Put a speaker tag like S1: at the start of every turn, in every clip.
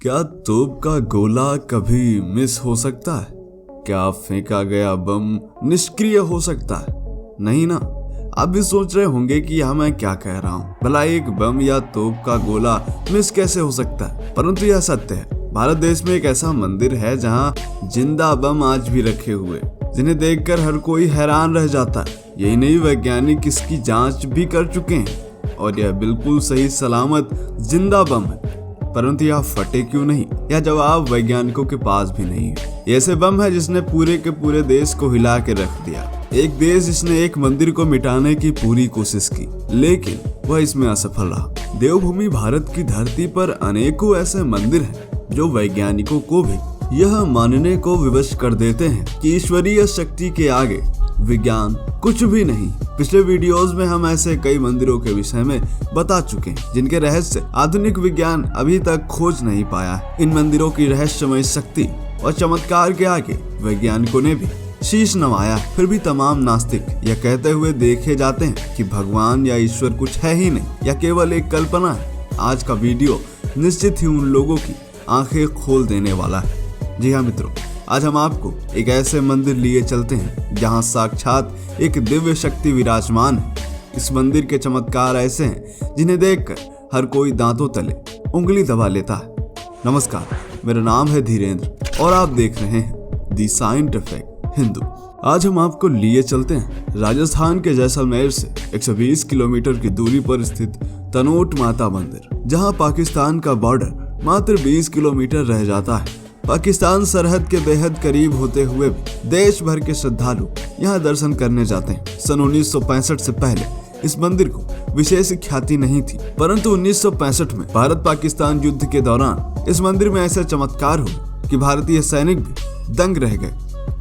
S1: क्या तोप का गोला कभी मिस हो सकता है? क्या फेंका गया बम निष्क्रिय हो सकता है? नहीं ना। आप भी सोच रहे होंगे कि यह मैं क्या कह रहा हूँ। भला एक बम या तोप का गोला मिस कैसे हो सकता है? परंतु यह सत्य है। भारत देश में एक ऐसा मंदिर है जहाँ जिंदा बम आज भी रखे हुए, जिन्हें देखकर हर कोई हैरान रह जाता है। यही नहीं, वैज्ञानिक इसकी जांच भी कर चुके हैं और यह बिल्कुल सही सलामत जिंदा बम है। परंतु यह फटे क्यों नहीं, यह जवाब वैज्ञानिकों के पास भी नहीं है। ऐसे बम है जिसने पूरे के पूरे देश को हिला के रख दिया। एक देश जिसने एक मंदिर को मिटाने की पूरी कोशिश की, लेकिन वह इसमें असफल रहा। देवभूमि भारत की धरती पर अनेकों ऐसे मंदिर हैं जो वैज्ञानिकों को भी यह मानने को विवश कर देते हैं कि ईश्वरीय शक्ति के आगे विज्ञान कुछ भी नहीं। पिछले वीडियोस में हम ऐसे कई मंदिरों के विषय में बता चुके हैं जिनके रहस्य आधुनिक विज्ञान अभी तक खोज नहीं पाया है। इन मंदिरों की रहस्यमय शक्ति और चमत्कार के आगे वैज्ञानिकों ने भी शीश नवाया। फिर भी तमाम नास्तिक यह कहते हुए देखे जाते हैं कि भगवान या ईश्वर कुछ है ही नहीं, या केवल एक कल्पना है। आज का वीडियो निश्चित ही उन लोगों की आंखें खोल देने वाला है। जी हाँ मित्रों, आज हम आपको एक ऐसे मंदिर लिए चलते हैं जहां साक्षात एक दिव्य शक्ति विराजमान है। इस मंदिर के चमत्कार ऐसे हैं जिन्हें देखकर हर कोई दांतों तले उंगली दबा लेता है। नमस्कार, मेरा नाम है धीरेन्द्र और आप देख रहे हैं दी साइंटिफिक हिंदू। आज हम आपको लिए चलते हैं राजस्थान के जैसलमेर से 120 किलोमीटर की दूरी पर स्थित तनोट माता मंदिर, जहां पाकिस्तान का बॉर्डर मात्र 20 किलोमीटर रह जाता है। पाकिस्तान सरहद के बेहद करीब होते हुए भी देश भर के श्रद्धालु यहाँ दर्शन करने जाते हैं। सन 1965 से पहले इस मंदिर को विशेष ख्याति नहीं थी, परंतु 1965 में भारत पाकिस्तान युद्ध के दौरान इस मंदिर में ऐसे चमत्कार हुए कि भारतीय सैनिक भी दंग रह गए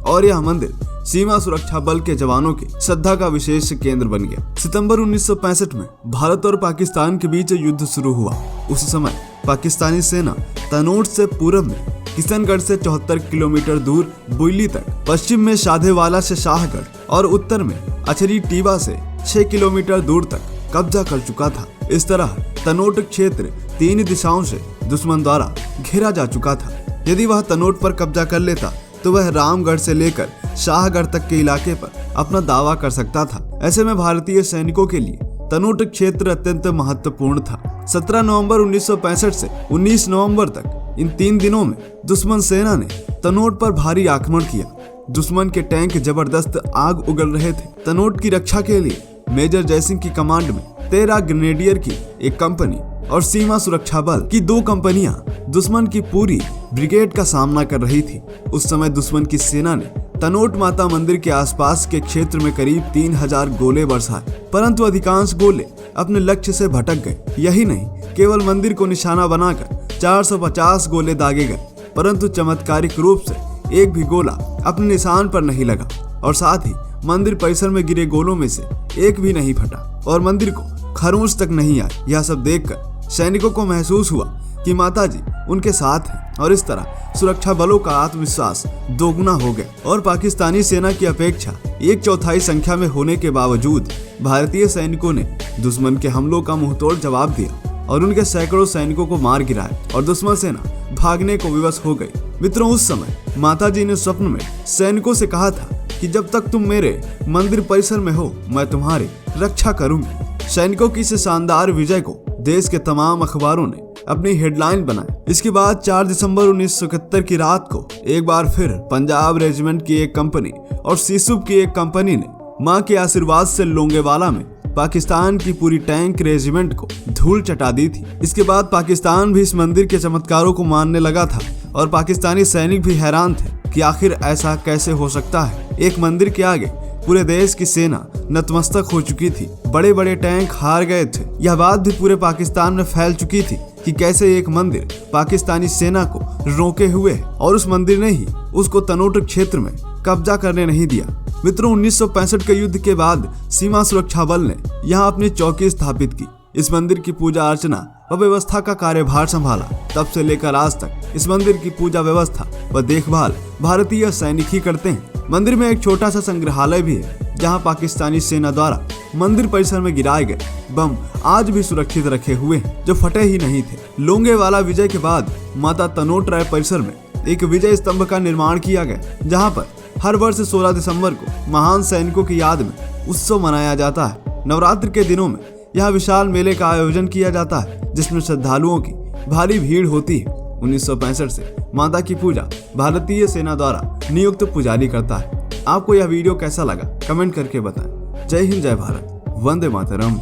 S1: और यह मंदिर सीमा सुरक्षा बल के जवानों की श्रद्धा का विशेष केंद्र बन गया। सितंबर 1965 में भारत और पाकिस्तान के बीच युद्ध शुरू हुआ। उस समय पाकिस्तानी सेना तनोट से पूर्व में किशनगढ़ से 74 किलोमीटर दूर बुइली तक, पश्चिम में शाधेवाला से शाहगढ़ और उत्तर में अछरी टीबा से 6 किलोमीटर दूर तक कब्जा कर चुका था। इस तरह तनोट क्षेत्र 3 दिशाओं से दुश्मन द्वारा घेरा जा चुका था। यदि वह तनोट पर कब्जा कर लेता तो वह रामगढ़ से लेकर शाहगढ़ तक के इलाके पर अपना दावा कर सकता था। ऐसे में भारतीय सैनिकों के लिए तनोट क्षेत्र अत्यंत महत्वपूर्ण था। 17 नवंबर 1965 से 19 नवंबर तक इन 3 दिनों में दुश्मन सेना ने तनोट पर भारी आक्रमण किया। दुश्मन के टैंक जबरदस्त आग उगल रहे थे। तनोट की रक्षा के लिए मेजर जयसिंह की कमांड में 13 ग्रेनेडियर की एक कंपनी और सीमा सुरक्षा बल की 2 कंपनियां दुश्मन की पूरी ब्रिगेड का सामना कर रही थी। उस समय दुश्मन की सेना ने तनोट माता मंदिर के आसपास के क्षेत्र में करीब 3000 गोले बरसाए, परंतु अधिकांश गोले अपने लक्ष्य से भटक गए। यही नहीं, केवल मंदिर को निशाना बनाकर 450 गोले दागे गए, परंतु चमत्कारिक रूप से एक भी गोला अपने निशान पर नहीं लगा और साथ ही मंदिर परिसर में गिरे गोलों में से एक भी नहीं फटा और मंदिर को खरोंच तक नहीं आई। यह सब देखकर सैनिकों को महसूस हुआ कि माताजी उनके साथ हैं और इस तरह सुरक्षा बलों का आत्मविश्वास दोगुना हो गया और पाकिस्तानी सेना की अपेक्षा 1/4 संख्या में होने के बावजूद भारतीय सैनिकों ने दुश्मन के हमलों का मुंहतोड़ जवाब दिया और उनके सैकड़ों सैनिकों को मार गिराया और दुश्मन सेना भागने को विवश हो गई। मित्रों, उस समय माताजी ने स्वप्न में सैनिकों से कहा था कि जब तक तुम मेरे मंदिर परिसर में हो, मैं तुम्हारी रक्षा करूंगी। सैनिकों की इस शानदार विजय को देश के तमाम अखबारों ने अपनी हेडलाइन बनाई। इसके बाद 4 दिसंबर 1971 की रात को एक बार फिर पंजाब रेजिमेंट की एक कंपनी और सीसुब की एक कंपनी ने मां के आशीर्वाद से लोंगेवाला में पाकिस्तान की पूरी टैंक रेजिमेंट को धूल चटा दी थी। इसके बाद पाकिस्तान भी इस मंदिर के चमत्कारों को मानने लगा था और पाकिस्तानी सैनिक भी हैरान थे कि आखिर ऐसा कैसे हो सकता है। एक मंदिर के आगे पूरे देश की सेना नतमस्तक हो चुकी थी। बड़े बड़े टैंक हार गए थे। यह बात भी पूरे पाकिस्तान में फैल चुकी थी कि कैसे एक मंदिर पाकिस्तानी सेना को रोके हुए है और उस मंदिर ने ही उसको तनोट क्षेत्र में कब्जा करने नहीं दिया। मित्रों, 1965 के युद्ध के बाद सीमा सुरक्षा बल ने यहाँ अपनी चौकी स्थापित की। इस मंदिर की पूजा अर्चना व व्यवस्था का कार्यभार संभाला। तब से लेकर आज तक इस मंदिर की पूजा व्यवस्था व देखभाल भारतीय सैनिक ही करते हैं। मंदिर में एक छोटा सा संग्रहालय भी है जहां पाकिस्तानी सेना द्वारा मंदिर परिसर में गिराए गए बम आज भी सुरक्षित रखे हुए हैं, जो फटे ही नहीं थे। लोंगेवाला विजय के बाद माता तनोट राय परिसर में एक विजय स्तंभ का निर्माण किया गया, जहां पर हर वर्ष 16 दिसंबर को महान सैनिकों की याद में उत्सव मनाया जाता है। नवरात्र के दिनों में यह विशाल मेले का आयोजन किया जाता है, जिसमें श्रद्धालुओं की भारी भीड़ होती है। 1965 से माता की पूजा भारतीय सेना द्वारा नियुक्त पुजारी करता है। आपको यह वीडियो कैसा लगा कमेंट करके बताएं। जय हिंद, जय भारत, वंदे मातरम।